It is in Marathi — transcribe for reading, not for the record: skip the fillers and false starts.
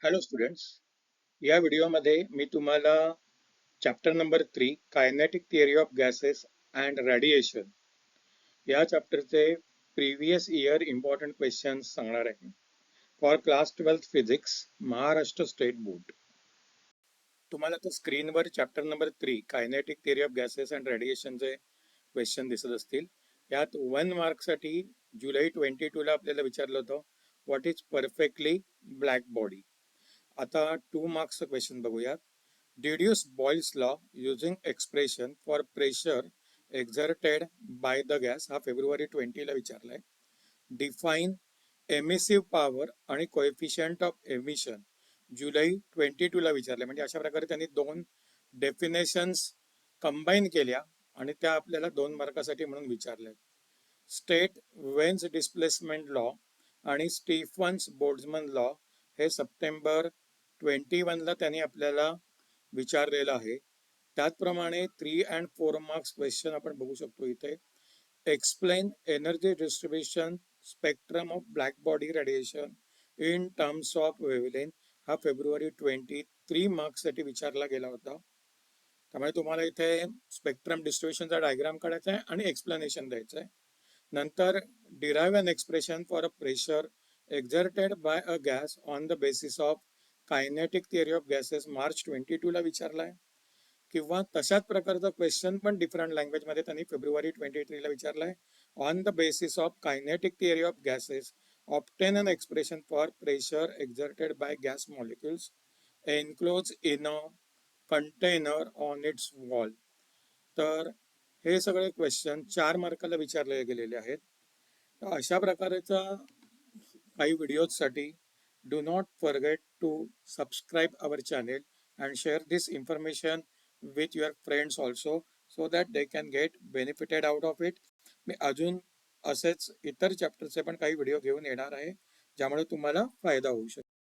हॅलो स्टुडंट्स, या व्हिडिओमध्ये मी तुम्हाला chapter number 3 kinetic theory of gases and radiation या चॅप्टरचे प्रिव्हियस इयर इम्पॉर्टंट क्वेश्चन्स सांगणार आहे for class 12 physics Maharashtra state board. तुम्हाला तर स्क्रीनवर chapter number 3 kinetic theory of gases and रेडिएशनचे क्वेश्चन दिसत असतील. यात 1 मार्कसाठी जुलै 22ला आपल्याला विचारलं होतं what is perfectly black body. आता 2 मार्क्सचं क्वेश्चन बघूयात. Deduce Boyle's law using expression for pressure exerted by the gas, हा फेब्रुवारी 20ला विचारलाय. डिफाईन एमिसिव्ह पॉवर आणि कोएफिशियंट ऑफ एमिशन जुलै 22ला विचारले. म्हणजे अशा प्रकारे त्यांनी 2 डेफिनेशन्स कंबाईन केल्या आणि त्या आपल्याला 2 मार्कासाठी म्हणून विचारल्या. स्टेट वेन्स डिस्प्लेसमेंट लॉ आणि स्टीफन्स बोल्ट्झमन लॉ हे सप्टेंबर 21ला त्यांनी आपल्याला विचारलेलं आहे. त्याचप्रमाणे 3 and 4 मार्क्स क्वेश्चन आपण बघू शकतो इथे. Explain energy distribution spectrum of black body radiation in terms of wavelength, हा फेब्रुवारी 23 मार्क्ससाठी विचारला गेला होता. त्यामुळे तुम्हाला इथे स्पेक्ट्रम डिस्ट्रीब्युशनचा डायग्राम काढायचा आहे आणि एक्सप्लेनेशन द्यायचं आहे. नंतर derive an expression for a pressure exerted by a gas on the basis of kinetic theory of gases मार्च 22ला विचारलाय. किंवा तशाच प्रकारचा क्वेश्चन पण डिफरंट लँग्वेजमध्ये त्यांनी फेब्रुवारी 23ला विचारलाय. On the basis of kinetic theory of gases obtain an expression for pressure exerted by gas molecules enclose in a container on its wall. तर हे सगळे क्वेश्चन 4 मार्काला विचारले गेलेले आहेत. तर अशा प्रकारचा काही व्हिडिओजसाठी do not forget to subscribe our channel and share this information with your friends also so that they can get benefited out of it. मी अजून असेच इतर चॅप्टरचे पण काही व्हिडिओ घेऊन येणार आहे ज्यामुळे तुम्हाला फायदा होऊ शकतो.